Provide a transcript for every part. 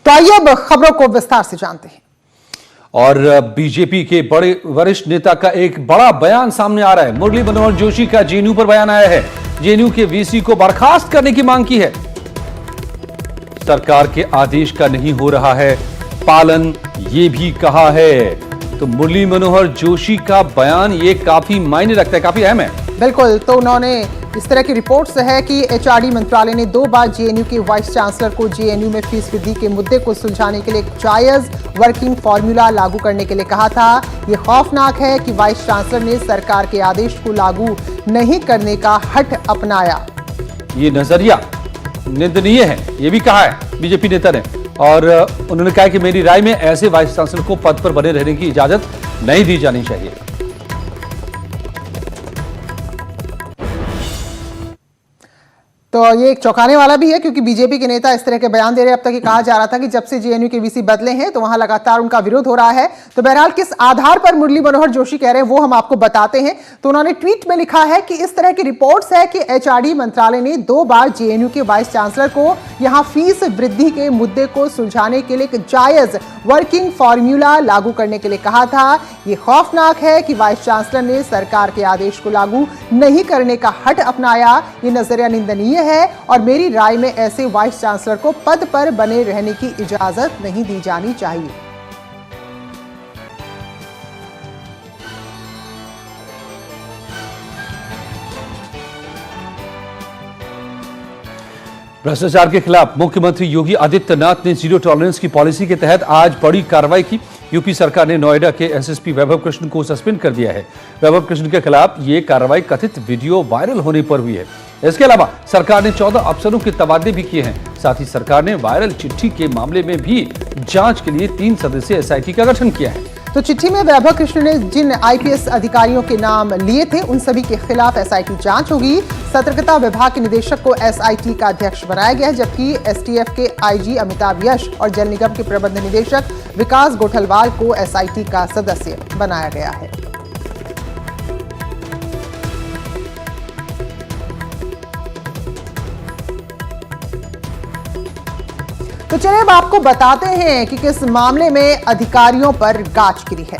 तो आइए अब खबरों को विस्तार से जानते हैं। और बीजेपी के बड़े वरिष्ठ नेता का एक बड़ा बयान सामने आ रहा है। मुरली मनोहर जोशी का जेएनयू पर बयान आया है। जेएनयू के वीसी को बर्खास्त करने की मांग की है। सरकार के आदेश का नहीं हो रहा है पालन, ये भी कहा है। तो मुरली मनोहर जोशी का बयान ये काफी मायने रखता है, काफी अहम है। बिल्कुल, तो उन्होंने इस तरह की रिपोर्ट्स है कि एचआरडी मंत्रालय ने 2 बार जेएनयू के वाइस चांसलर को जेएनयू में फीस वृद्धि के मुद्दे को सुलझाने के लिए एक जायज वर्किंग फॉर्मूला लागू करने के लिए कहा था। ये खौफनाक है कि वाइस चांसलर ने सरकार के आदेश को लागू नहीं करने का हठ अपनाया। ये नजरिया निंदनीय है, ये भी कहा है बीजेपी नेता ने। और उन्होंने कहा कि मेरी राय में ऐसे वाइस चांसलर को पद पर बने रहने की इजाजत नहीं दी जानी चाहिए। तो ये एक चौंकाने वाला भी है, क्योंकि बीजेपी के नेता इस तरह के बयान दे रहे हैं। अब तक ये कहा जा रहा था कि जब से जेएनयू के वीसी बदले हैं तो वहां लगातार उनका विरोध हो रहा है। तो बहरहाल किस आधार पर मुरली मनोहर जोशी कह रहे हैं वो हम आपको बताते हैं। तो उन्होंने ट्वीट में लिखा है कि इस तरह की रिपोर्ट्स है कि एचआरडी मंत्रालय ने 2 बार जेएनयू के वाइस चांसलर को यहां फीस वृद्धि के मुद्दे को सुलझाने के लिए एक जायज वर्किंग फॉर्मूला लागू करने के लिए कहा था। यह खौफनाक है कि वाइस चांसलर ने सरकार के आदेश को लागू नहीं करने का हठ अपनाया। ये नजरिया निंदनीय है और मेरी राय में ऐसे वाइस चांसलर को पद पर बने रहने की इजाजत नहीं दी जानी चाहिए। भ्रष्टाचार के खिलाफ मुख्यमंत्री योगी आदित्यनाथ ने जीरो टॉलरेंस की पॉलिसी के तहत आज बड़ी कार्रवाई की। यूपी सरकार ने नोएडा के एसएसपी वैभव कृष्ण को सस्पेंड कर दिया है। वैभव कृष्ण के खिलाफ ये कार्रवाई कथित वीडियो वायरल होने पर हुई है। इसके अलावा सरकार ने 14 अफसरों के तबादले भी किए हैं। साथ ही सरकार ने वायरल चिट्ठी के मामले में भी जांच के लिए 3 सदस्यीय एसआईटी का गठन किया है। तो चिट्ठी में वैभव कृष्ण ने जिन आईपीएस अधिकारियों के नाम लिए थे उन सभी के खिलाफ एसआईटी जांच होगी। सतर्कता विभाग के निदेशक को एसआईटी का अध्यक्ष बनाया गया है, जबकि एसटीएफ के आईजी अमिताभ यश और जल निगम के प्रबंध निदेशक विकास गोठलवाल को एसआईटी का सदस्य बनाया गया है। तो चलिए अब आपको बताते हैं कि किस मामले में अधिकारियों पर गाज गिरी है।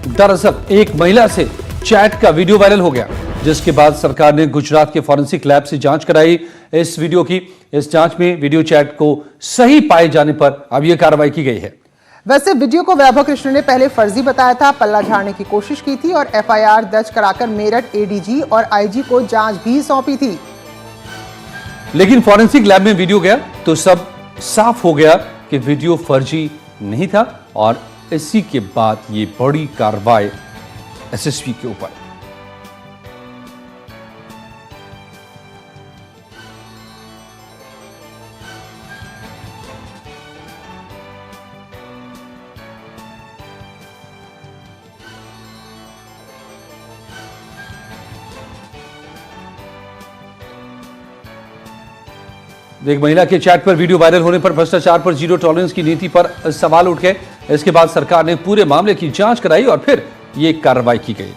दरअसल एक महिला से चैट का वीडियो वायरल हो गया, जिसके बाद सरकार ने गुजरात के फॉरेंसिक लैब से जांच कराई इस वीडियो की। इस जांच में वीडियो चैट को सही पाए जाने पर अब यह कार्रवाई की गई है। वैसे वीडियो को वैभव कृष्ण ने पहले फर्जी बताया था, पल्ला झाड़ने की कोशिश की थी और एफआईआर दर्ज कराकर मेरठ एडीजी और आईजी को जांच भी सौंपी थी। लेकिन फॉरेंसिक लैब में वीडियो गया तो सब साफ हो गया कि वीडियो फर्जी नहीं था और इसी के बाद ये बड़ी कार्रवाई एसएसपी के ऊपर। एक महिला के चैट पर वीडियो वायरल होने पर भ्रष्टाचार पर जीरो टॉलरेंस की नीति पर सवाल उठ गए। इसके बाद सरकार ने पूरे मामले की जांच कराई और फिर ये कार्रवाई की गई।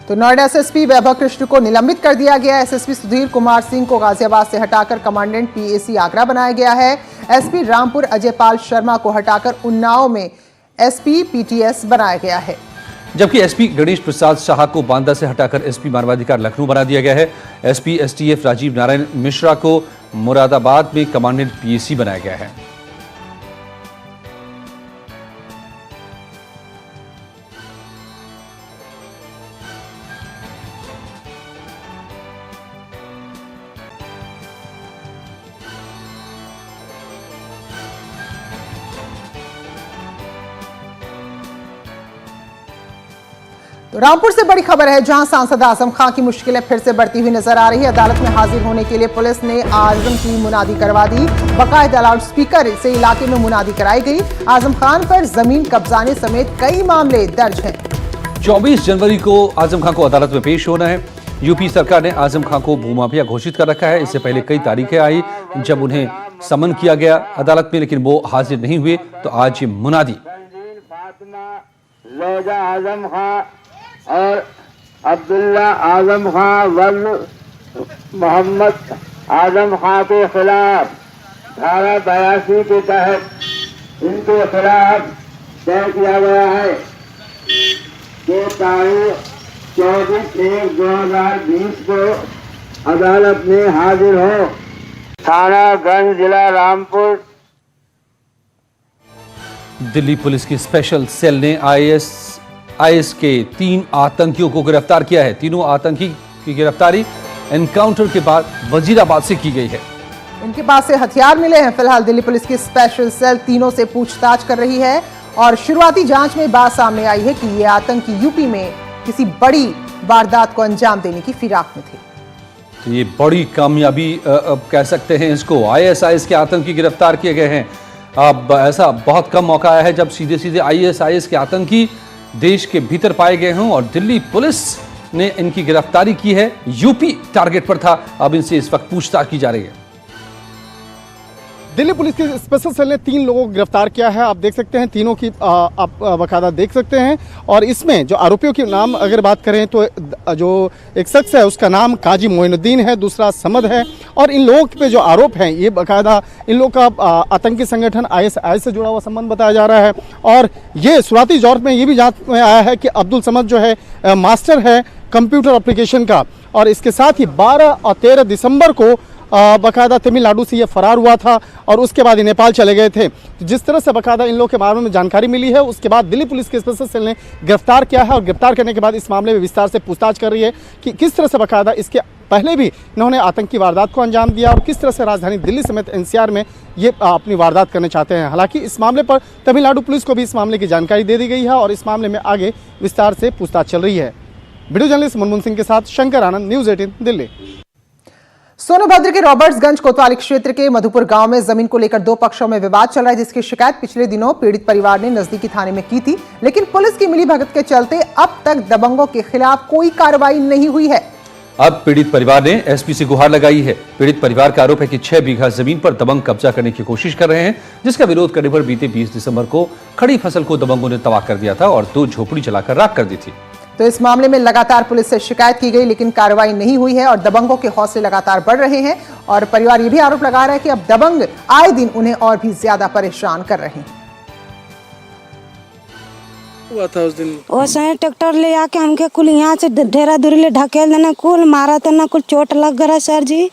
तो नोएडा एसएसपी वैभव कृष्ण को निलंबित कर दिया गया। एसएसपी सुधीर कुमार सिंह को गाजियाबाद से हटाकर कमांडेंट पीएसी आगरा बनाया गया है। एसपी रामपुर अजयपाल शर्मा को हटाकर उन्नाव में एसपी पीटीएस बनाया गया है, जबकि एसपी गणेश प्रसाद शाह को बांदा से हटाकर एसपी मानवाधिकार लखनऊ बना दिया गया है। एसपी एसटीएफ राजीव नारायण मिश्रा को मुरादाबाद में कमांडेंट पीएसी बनाया गया है। तो रामपुर से बड़ी खबर है, जहां सांसद आजम खान की मुश्किलें फिर से बढ़ती हुई नजर आ रही है। अदालत में हाजिर होने के लिए पुलिस ने आजम की मुनादी करवा दी। बाकायदा लाउड स्पीकर से इलाके में मुनादी कराई गई। आजम खान पर जमीन कब्जाने समेत कई मामले दर्ज हैं। 24 जनवरी को आजम खान को अदालत में पेश होना है। यूपी सरकार ने आजम खान को भूमाफिया घोषित कर रखा है। इससे पहले कई तारीखें आई जब उन्हें समन किया गया अदालत में, लेकिन वो हाजिर नहीं हुए। तो आज ये मुनादी आजम खान और अब्दुल्ला आजम खान वल्द मोहम्मद आजम खान के खिलाफ धारा 82 के तहत इनके खिलाफ तय किया गया है कि तारीख 24/1/2020 को अदालत में हाजिर हो। थाना गंज, जिला रामपुर। दिल्ली पुलिस की स्पेशल सेल ने आईएस के 3 आतंकियों को गिरफ्तार किया है। तीनों आतंकी की गिरफ्तारी एनकाउंटर के बाद वजीराबाद से की गई है। इनके पास से हथियार मिले हैं। फिलहाल दिल्ली पुलिस की स्पेशल सेल तीनों से पूछताछ कर रही है और शुरुआती जांच में बात सामने आई है कि ये आतंकी यूपी में किसी बड़ी वारदात को अंजाम देने की फिराक में थे। तो ये बड़ी कामयाबी कह सकते हैं इसको। आईएसआईएस के आतंकी गिरफ्तार किए गए हैं। अब ऐसा बहुत कम मौका आया है जब सीधे सीधे आईएसआईएस के आतंकी देश के भीतर पाए गए हों और दिल्ली पुलिस ने इनकी गिरफ्तारी की है। यूपी टारगेट पर था। अब इनसे इस वक्त पूछताछ की जा रही है। दिल्ली पुलिस की स्पेशल सेल ने 3 लोगों को गिरफ्तार किया है। आप देख सकते हैं तीनों की आप बकायदा देख सकते हैं। और इसमें जो आरोपियों के नाम अगर बात करें तो जो एक शख्स है उसका नाम काजी मोइनुद्दीन है, दूसरा समद है। और इन लोगों पे जो आरोप हैं ये बकायदा इन लोगों का आतंकी संगठन आईएसआईएस से जुड़ा हुआ संबंध बताया जा रहा है। और ये शुरुआती दौर में ये भी जांच में आया है कि अब्दुल समद जो है मास्टर है कंप्यूटर एप्लीकेशन का। और इसके साथ ही 12 और 13 दिसंबर को बकायदा तमिलनाडु से ये फरार हुआ था और उसके बाद ये नेपाल चले गए थे। जिस तरह से बकायदा इन लोगों के बारे में जानकारी मिली है उसके बाद दिल्ली पुलिस के स्पेशल सेल ने गिरफ्तार किया है और गिरफ्तार करने के बाद इस मामले में विस्तार से पूछताछ कर रही है कि किस तरह से बकायदा इसके पहले भी इन्होंने आतंकी वारदात को अंजाम दिया और किस तरह से राजधानी दिल्ली समेत एनसीआर में ये अपनी वारदात करना चाहते हैं। हालांकि इस मामले पर तमिलनाडु पुलिस को भी इस मामले की जानकारी दे दी गई है और इस मामले में आगे विस्तार से पूछताछ चल रही है। वीडियो जर्नलिस्ट मुनमुन सिंह के साथ शंकर आनंद, न्यूज 18 दिल्ली। सोनभद्र के रॉबर्ट्सगंज कोतवाली क्षेत्र के मधुपुर गांव में जमीन को लेकर 2 पक्षों में विवाद चल रहा है, जिसकी शिकायत पिछले दिनों पीड़ित परिवार ने नजदीकी थाने में की थी। लेकिन पुलिस की मिलीभगत के चलते अब तक दबंगों के खिलाफ कोई कार्रवाई नहीं हुई है। अब पीड़ित परिवार ने एसपी से गुहार लगाई है। पीड़ित परिवार का आरोप है कि 6 बीघा जमीन पर दबंग कब्जा करने की कोशिश कर रहे हैं, जिसका विरोध करने पर बीते 20 दिसंबर को खड़ी फसल को दबंगों ने तबाह कर दिया था और 2 झोपड़ी जलाकर राख कर दी थी। तो इस मामले में लगातार पुलिस से शिकायत की गई लेकिन कार्रवाई नहीं हुई है और दबंगों के हौसले लगातार बढ़ रहे हैं। और परिवार ये भी आरोप लगा रहा है कि अब दबंग आए दिन उन्हें और भी ज्यादा परेशान कर रहे हैं। हुआ था उस दिन वैसे ट्रैक्टर ले आके हमके कुल यहाँ से ढेरा दूरी ले ढकेल देना, कुल मारा था ना, कुल चोट लग गया सर जी।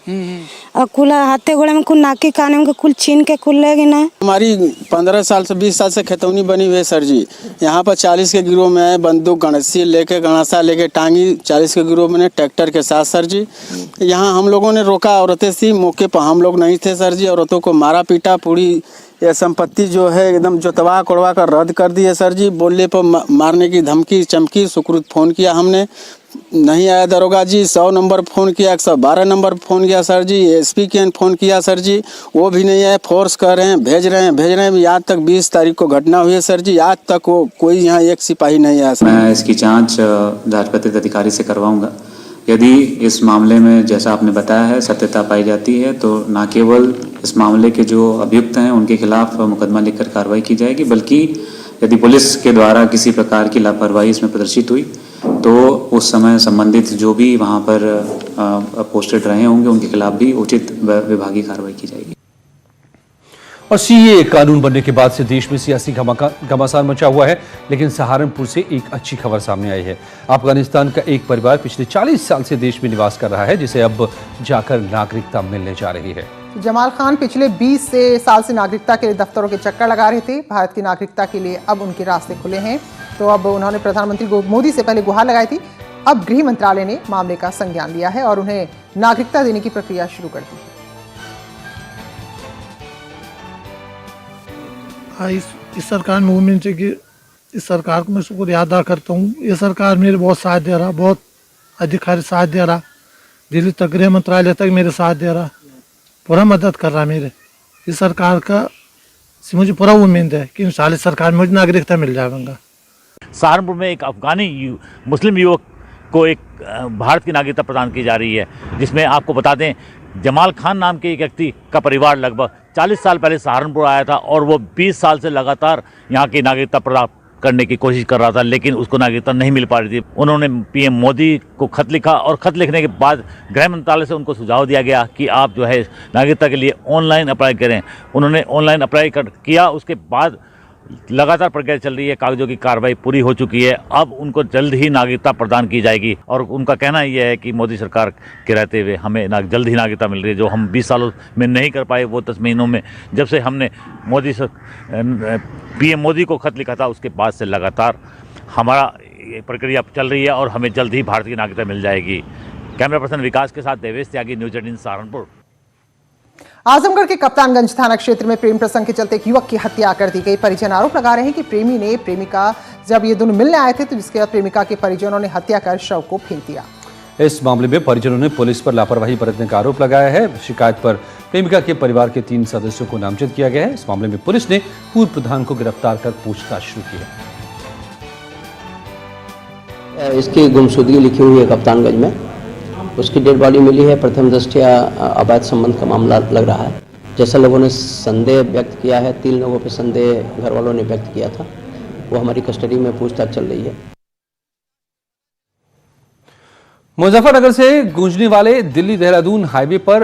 और कुल हाथे गोड़े में कुल नाकी काने में कुल छीन के कुल ले गए ना। हमारी 15 साल से 20 साल से खेतौनी बनी हुई है सर जी। यहाँ पर 40 के गिरोह में है, बंदूक गणसी लेके गणासा लेके टांगी 40 के गिरोह में ट्रैक्टर के साथ सर जी। यहाँ हम लोगों ने रोका, औरतें थी मौके पर, हम लोग नहीं थे सर जी। औरतों को मारा पीटा, पूरी ये संपत्ति जो है एकदम जोतवा कोड़वा कर रद्द कर दी है सर जी। बोलने पर मारने की धमकी चमकी। सुकृत फ़ोन किया हमने, नहीं आया दरोगा जी। 100 नंबर फ़ोन किया, 112 नंबर फ़ोन किया सर जी। एसपी के फ़ोन किया सर जी, वो भी नहीं आया। फोर्स कर रहे हैं, भेज रहे हैं। आज तक 20 तारीख को घटना हुई है सर जी, आज तक वो कोई यहाँ एक सिपाही नहीं आया सर। मैं इसकी जाँच जांच अधिकारी से करवाऊँगा। यदि इस मामले में जैसा आपने बताया है सत्यता पाई जाती है तो न केवल इस मामले के जो अभियुक्त हैं उनके खिलाफ मुकदमा लिखकर कार्रवाई की जाएगी, बल्कि यदि पुलिस के द्वारा किसी प्रकार की लापरवाही इसमें प्रदर्शित हुई तो उस समय संबंधित जो भी वहां पर पोस्टेड रहे होंगे उनके खिलाफ भी उचित विभागीय कार्रवाई की जाएगी। और सीए कानून बनने के बाद से देश में सियासी घमासान मचा हुआ है, लेकिन सहारनपुर से एक अच्छी खबर सामने आई है। अफगानिस्तान का एक परिवार पिछले 40 साल से देश में निवास कर रहा है, जिसे अब जाकर नागरिकता मिलने जा रही है। जमाल खान पिछले 20 साल से नागरिकता के लिए दफ्तरों के चक्कर लगा रहे थे। भारत की नागरिकता के लिए अब उनके रास्ते खुले हैं। तो अब उन्होंने प्रधानमंत्री मोदी से पहले गुहार लगाई थी। अब गृह मंत्रालय ने मामले का संज्ञान लिया है और उन्हें नागरिकता देने की प्रक्रिया शुरू कर दी है। इस सरकार में उम्मीद है कि इस सरकार को मैं शुक्रिया अदा करता हूँ। ये सरकार मेरे बहुत साथ दे रहा, बहुत अधिकारी साथ दे रहा, दिल्ली तक गृह मंत्रालय तक मेरे साथ दे रहा, पूरा मदद कर रहा मेरे। इस सरकार का से मुझे पूरा उम्मीद है कि इंशाल्लाह सरकार में मुझे नागरिकता मिल जाएगा। सहारनपुर में एक अफगानी मुस्लिम युवक को एक भारत की नागरिकता प्रदान की जा रही है, जिसमें आपको बता दें जमाल खान नाम के एक व्यक्ति का परिवार लगभग 40 साल पहले सहारनपुर आया था और वो 20 साल से लगातार यहाँ की नागरिकता करने की कोशिश कर रहा था, लेकिन उसको नागरिकता नहीं मिल पा रही थी। उन्होंने पीएम मोदी को खत लिखा और खत लिखने के बाद गृह मंत्रालय से उनको सुझाव दिया गया कि आप जो है नागरिकता के लिए ऑनलाइन अप्लाई करें। उन्होंने ऑनलाइन अप्लाई किया, उसके बाद लगातार प्रक्रिया चल रही है, कागजों की कार्रवाई पूरी हो चुकी है। अब उनको जल्द ही नागरिकता प्रदान की जाएगी और उनका कहना यह है कि मोदी सरकार के रहते हुए हमें जल्द ही नागरिकता मिल रही है, जो हम 20 सालों में नहीं कर पाए वो 10 महीनों में जब से हमने पीएम मोदी को खत लिखा था उसके बाद से लगातार हमारा प्रक्रिया चल रही है और हमें जल्द ही भारत की नागरिकता मिल जाएगी। कैमरा पर्सन विकास के साथ देवेश त्यागी, न्यूज 18 सहारनपुर। आजमगढ़ के कप्तानगंज थाना क्षेत्र में प्रेम प्रसंग के चलते एक युवक की हत्या कर दी गई। परिजन आरोप लगा रहे हैं कि प्रेमी ने प्रेमिका जब ये दोनों मिलने आए थे तो जिसके बाद प्रेमिका के परिजनों ने हत्या कर शव को फेंक दिया। इस मामले में परिजनों ने पुलिस पर लापरवाही बरतने का आरोप लगाया है। शिकायत पर प्रेमिका के परिवार के 3 सदस्यों को नामजद किया गया है। इस मामले में पुलिस ने पूर्व प्रधान को गिरफ्तार कर पूछताछ शुरू की है। इसकी गुमशुदगी लिखी हुई है कप्तानगंज में, उसकी डेड बॉडी मिली है। प्रथम दृष्टया अवैध संबंध का मामला लग रहा है। जैसा लोगों ने संदेह व्यक्त किया है, 3 लोगों पे संदेह घर वालों ने व्यक्त किया था, वो हमारी कस्टडी में पूछताछ चल रही है। मुजफ्फरनगर से गूंजने वाले दिल्ली देहरादून हाईवे पर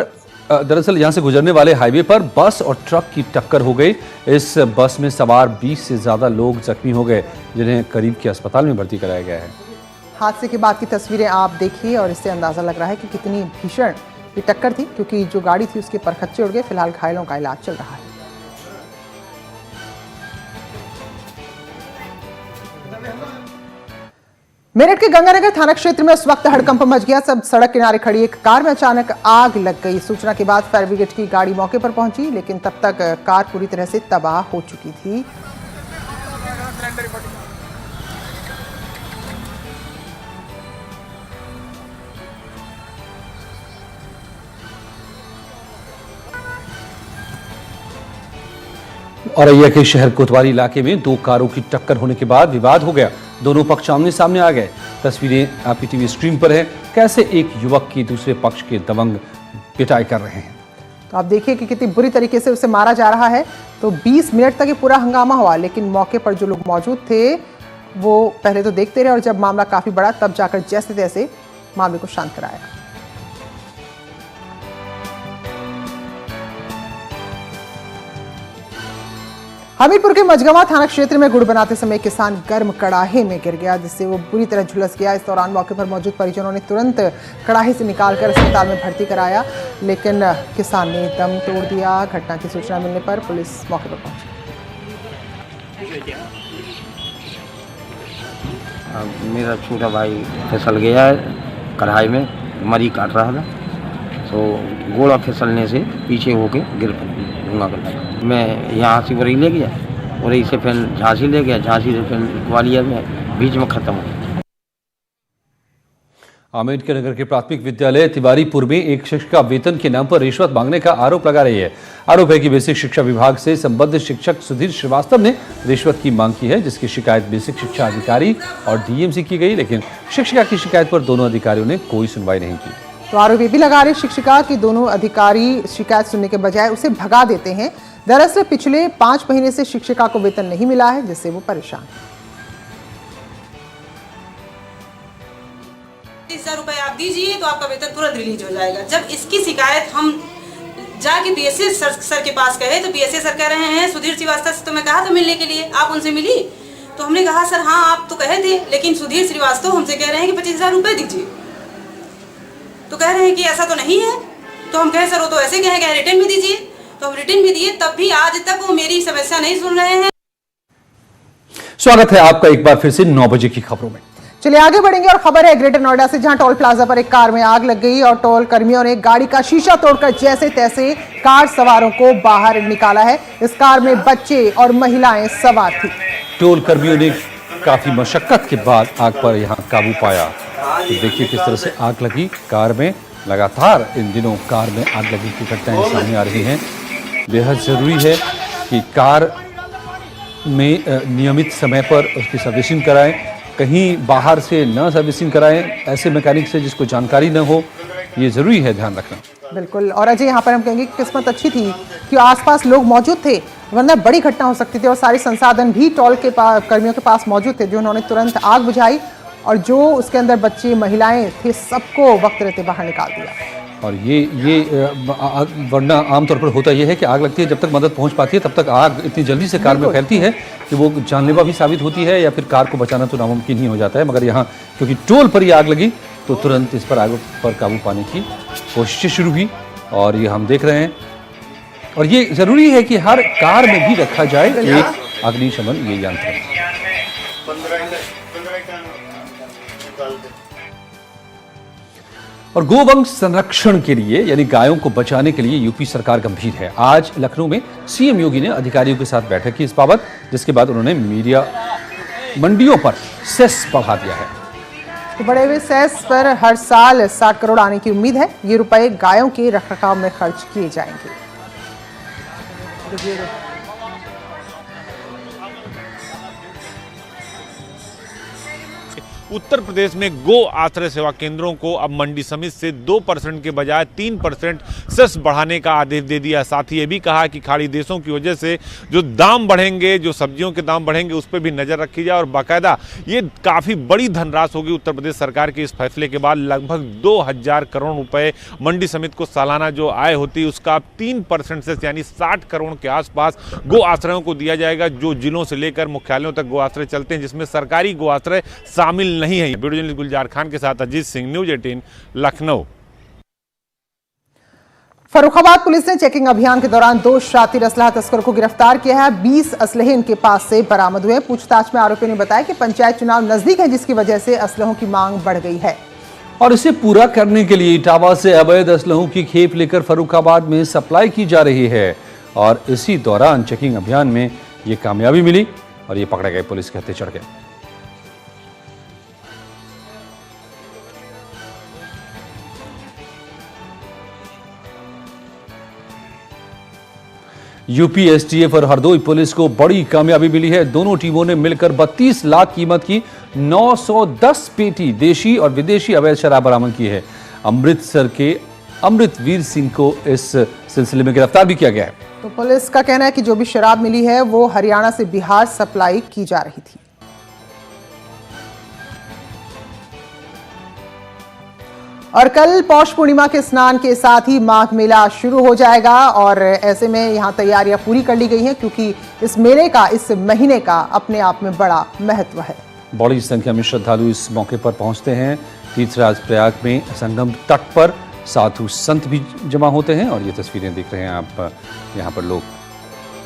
दरअसल यहां से गुजरने वाले हाईवे पर बस और ट्रक की टक्कर हो गई। इस बस में सवार 20 से ज्यादा लोग जख्मी हो गए, जिन्हें करीब के अस्पताल में भर्ती कराया गया है। हादसे के बाद की तस्वीरें आप देखिए और इससे अंदाजा लग रहा है कि कितनी भीषण ये टक्कर थी, क्योंकि जो गाड़ी थी उसके परखच्चे उड़ गए। फिलहाल घायलों का इलाज चल रहा है। मेरठ के गंगानगर थाना क्षेत्र में उस वक्त हड़कंप मच गया जब सड़क किनारे खड़ी एक कार में अचानक आग लग गई। सूचना के बाद फायर ब्रिगेड की गाड़ी मौके पर पहुंची, लेकिन तब तक कार पूरी तरह से तबाह हो चुकी थी। औरैया के शहर कोतवाली इलाके में 2 कारों की टक्कर होने के बाद विवाद हो गया। दोनों पक्ष आमने सामने आ गए। तस्वीरें आपकी टीवी स्क्रीन पर है, कैसे एक युवक की दूसरे पक्ष के दबंग पिटाई कर रहे हैं। तो आप देखिए कि कितनी बुरी तरीके से उसे मारा जा रहा है। तो 20 मिनट तक ये पूरा हंगामा हुआ, लेकिन मौके पर जो लोग मौजूद थे वो पहले तो देखते रहे और जब मामला काफी बड़ा तब जाकर जैसे तैसे मामले को शांत कराया। हमीरपुर के मझगवा थाना क्षेत्र में गुड़ बनाते समय किसान गर्म कड़ाहे में गिर गया, जिससे वो बुरी तरह झुलस गया। इस दौरान मौके पर मौजूद परिजनों ने तुरंत कड़ाहे से निकालकर अस्पताल में भर्ती कराया, लेकिन किसान ने दम तोड़ दिया। घटना की सूचना मिलने पर पुलिस मौके पर पहुंची। मेरा छोटा भाई फिसल गया है कढ़ाई में, मरी काट रहा था तो घोड़ा फिसलने से पीछे होके गिर पड़ा। मैं यहाँ से वरी ले गया, वरी से फिर झांसी ले गया, झांसी से फिर ग्वालियर में बीच में खत्म हो गया। अम्बेडकर नगर के प्राथमिक विद्यालय तिवारीपुर में एक शिक्षिका वेतन के नाम पर रिश्वत मांगने का आरोप लगा रही है। आरोप है कि बेसिक शिक्षा विभाग से संबद्ध शिक्षक सुधीर श्रीवास्तव ने रिश्वत की मांग की है, जिसकी शिकायत बेसिक शिक्षा अधिकारी और डीएम से की गई, लेकिन शिक्षिका की शिकायत पर दोनों अधिकारियों ने कोई सुनवाई नहीं की। तो आरोप ये भी लगा रहे शिक्षिका कि दोनों अधिकारी शिकायत सुनने के बजाय उसे भगा देते हैं। दरअसल पिछले 5 महीने से शिक्षिका को वेतन नहीं मिला है, जिससे वो परेशान है। 30,000 रुपए आप दीजिए तो आपका वेतन तुरंत रिलीज हो जाएगा। जब इसकी शिकायत हम जाके बीएसए सर के पास कहे तो बीएसए सर कह रहे हैं सुधीर श्रीवास्तव से तो मैं कहा था मिलने के लिए, आप उनसे मिली? तो हमने कहा सर हाँ आप तो कहे थे, लेकिन सुधीर श्रीवास्तव हमसे कह रहे हैं कि 25,000 रुपए दीजिए। तो कह रहे हैं कि ऐसा तो नहीं है। तो हम कहे सर वो तो ऐसे कहे रिटर्न में दीजिए। तो हम रिटर्न भी दिए, तब भी आज तक वो मेरी समस्या नहीं सुन रहे हैं। स्वागत है आपका एक बार फिर से 9 बजे की खबरों में। चलिए आगे बढ़ेंगे और खबर है ग्रेटर नोएडा से, जहां टोल प्लाजा पर एक कार में आग लग गई और टोल कर्मियों ने गाड़ी का शीशा तोड़कर जैसे तैसे कार सवारों को बाहर निकाला है। इस कार में बच्चे और महिलाएं सवार थी। टोल कर्मियों ने काफी मशक्कत के बाद आग पर यहां काबू पाया। तो देखिए किस तरह से आग लगी कार में। लगातार इन दिनों कार में आग लगी की घटनाएं सामने आ रही हैं। बेहद जरूरी है कि कार में नियमित समय पर उसकी सर्विसिंग कराएं, कहीं बाहर से न सर्विसिंग कराएं, ऐसे मैकेनिक से जिसको जानकारी न हो, ये जरूरी है ध्यान रखना। बिल्कुल। और अजय, यहाँ पर हम कहेंगे कि किस्मत अच्छी थी कि आसपास लोग मौजूद थे, वरना बड़ी घटना हो सकती थी। और सारे संसाधन भी टोल के कर्मियों के पास मौजूद थे, जो उन्होंने तुरंत आग बुझाई और जो उसके अंदर बच्चे महिलाएं थे सबको वक्त रहते बाहर निकाल दिया। और ये वरना आमतौर पर होता यह है कि आग लगती है, जब तक मदद पहुंच पाती है तब तक आग इतनी जल्दी से कार में फैलती है कि वो जानलेवा भी साबित होती है या फिर कार को बचाना तो नामुमकिन ही हो जाता है। मगर यहाँ क्योंकि टोल पर ही आग लगी तो तुरंत इस पर आग पर काबू पाने की कोशिशें शुरू हुई और ये हम देख रहे हैं। और ये जरूरी है कि हर कार में भी रखा जाए एक अग्निशमन ये यंत्र। और गोवंश संरक्षण के लिए यानी गायों को बचाने के लिए यूपी सरकार गंभीर है। आज लखनऊ में सीएम योगी ने अधिकारियों के साथ बैठक की इस बाबत, जिसके बाद उन्होंने मीडिया मंडियों पर सेस बढ़ा दिया है। तो बढ़े हुए सेस पर हर साल 60 करोड़ आने की उम्मीद है। ये रुपए गायों के रखरखाव में खर्च किए जाएंगे। उत्तर प्रदेश में गो आश्रय सेवा केंद्रों को अब मंडी समिति से 2% के बजाय 3% सेस बढ़ाने का आदेश दे दिया। साथ ही ये भी कहा कि खाड़ी देशों की वजह से जो दाम बढ़ेंगे, जो सब्जियों के दाम बढ़ेंगे, उस पर भी नजर रखी जाए। और बाकायदा ये काफ़ी बड़ी धनराशि होगी। उत्तर प्रदेश सरकार के इस फैसले के बाद लगभग 2000 करोड़ रुपए मंडी समिति को सालाना जो आय होती है उसका 3% से यानी 60 करोड़ के आसपास गो आश्रयों को दिया जाएगा, जो जिलों से लेकर मुख्यालयों तक गो आश्रय चलते हैं, जिसमें सरकारी गो आश्रय शामिल नहीं है। वीडियो जर्नलिस्ट गुलजार खान के साथ अजीत सिंह, न्यूज़ 18 लखनऊ। फर्रुखाबाद पुलिस ने चेकिंग अभियान के दौरान 2 शातिर असलहा तस्करों को गिरफ्तार किया है। 20 असलहे इनके पास से बरामद हुए। पूछताछ में आरोपियों ने बताया कि पंचायत चुनाव नजदीक है, जिसकी वजह से असलहों की मांग बढ़ गई है। और इसे पूरा करने के लिए इटावा से अवैध असलहों की खेप लेकर फर्रुखाबाद में सप्लाई की जा रही है। और इसी दौरान चेकिंग अभियान में ये कामयाबी मिली और ये पकड़े गए, पुलिस के हत्थे चढ़ गए। यूपी एसटीएफ और हरदोई पुलिस को बड़ी कामयाबी मिली है। दोनों टीमों ने मिलकर 32 लाख कीमत की 910 पेटी देशी और विदेशी अवैध शराब बरामद की है। अमृतसर के अमृतवीर सिंह को इस सिलसिले में गिरफ्तार भी किया गया है। तो पुलिस का कहना है कि जो भी शराब मिली है वो हरियाणा से बिहार सप्लाई की जा रही थी। और कल पौष पूर्णिमा के स्नान के साथ ही माघ मेला शुरू हो जाएगा और ऐसे में यहां तैयारियां पूरी कर ली गई हैं, क्योंकि इस मेले का, इस महीने का अपने आप में बड़ा महत्व है। बड़ी संख्या में श्रद्धालु इस मौके पर पहुंचते हैं। तीर्थराज प्रयाग में संगम तट पर साधु संत भी जमा होते हैं और ये तस्वीरें देख रहे हैं आप। यहाँ पर लोग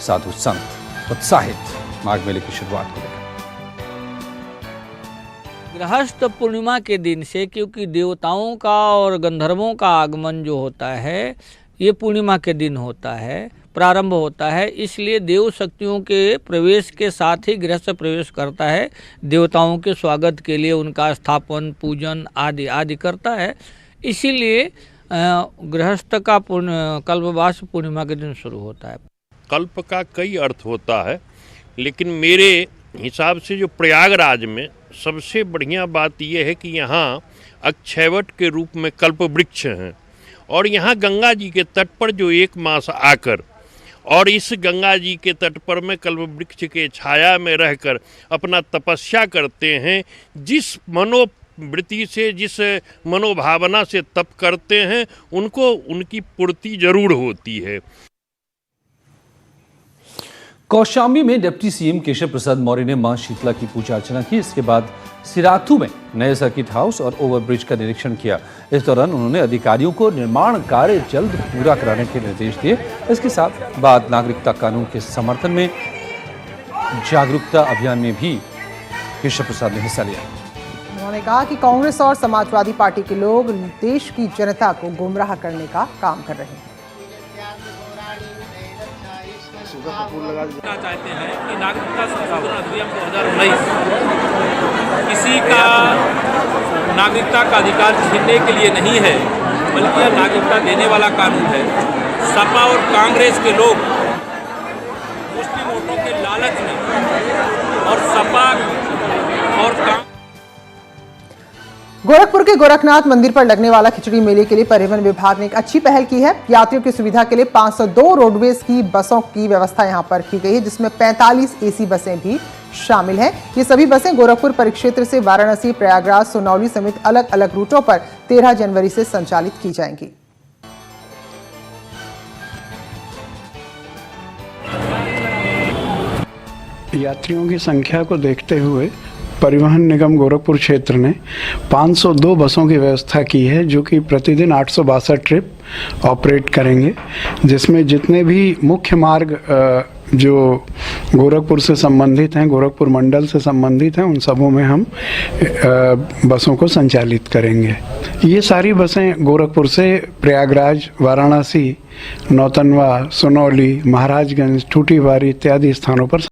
साधु संत उत्साहित माघ मेले की शुरुआत को लेकर। गृहस्थ पूर्णिमा के दिन से, क्योंकि देवताओं का और गंधर्वों का आगमन जो होता है ये पूर्णिमा के दिन होता है, प्रारंभ होता है, इसलिए देव शक्तियों के प्रवेश के साथ ही गृहस्थ प्रवेश करता है। देवताओं के स्वागत के लिए उनका स्थापन, पूजन आदि आदि करता है। इसीलिए गृहस्थ का कल्पवास पूर्णिमा के दिन शुरू होता है। कल्प का कई अर्थ होता है, लेकिन मेरे हिसाब से जो प्रयागराज में सबसे बढ़िया बात यह है कि यहाँ अक्षयवट के रूप में कल्प वृक्ष हैं और यहाँ गंगा जी के तट पर जो एक मास आकर और इस गंगा जी के तट पर में कल्प वृक्ष के छाया में रहकर अपना तपस्या करते हैं, जिस मनोवृत्ति से, जिस मनोभावना से तप करते हैं, उनको उनकी पूर्ति जरूर होती है। कौशाम्बी में डिप्टी सीएम केशव प्रसाद मौर्य ने मां शीतला की पूजा अर्चना की। इसके बाद सिराथू में नए सर्किट हाउस और ओवरब्रिज का निरीक्षण किया। इस दौरान उन्होंने अधिकारियों को निर्माण कार्य जल्द पूरा कराने के निर्देश दिए। इसके साथ बाद नागरिकता कानून के समर्थन में जागरूकता अभियान में भी केशव प्रसाद ने हिस्सा लिया। उन्होंने कहा कि कांग्रेस और समाजवादी पार्टी के लोग देश की जनता को गुमराह करने का काम कर रहे हैं। चाहते हैं कि नागरिकता संशोधन अधिनियम 2019 किसी का नागरिकता का अधिकार छीनने के लिए नहीं है, बल्कि यह नागरिकता देने वाला कानून है। सपा और कांग्रेस के लोग मुस्लिम वोटों के लालच में और सपा और गोरखपुर के गोरखनाथ मंदिर पर लगने वाला खिचड़ी मेले के लिए परिवहन विभाग ने एक अच्छी पहल की है। यात्रियों की सुविधा के लिए 502 रोडवेज की बसों की व्यवस्था यहां पर की गई है, जिसमें 45 एसी बसें भी शामिल हैं। ये सभी बसें गोरखपुर परिक्षेत्र से वाराणसी, प्रयागराज, सोनौली समेत अलग अलग रूटों पर 13 जनवरी से संचालित की जाएंगी। यात्रियों की संख्या को देखते हुए परिवहन निगम गोरखपुर क्षेत्र ने 502 बसों की व्यवस्था की है, जो कि प्रतिदिन 862 ट्रिप ऑपरेट करेंगे, जिसमें जितने भी मुख्य मार्ग जो गोरखपुर से संबंधित हैं, गोरखपुर मंडल से संबंधित हैं, उन सबों में हम बसों को संचालित करेंगे। ये सारी बसें गोरखपुर से प्रयागराज, वाराणसी, नौतनवा, सोनौली, महाराजगंज, टूटीवारी इत्यादि स्थानों पर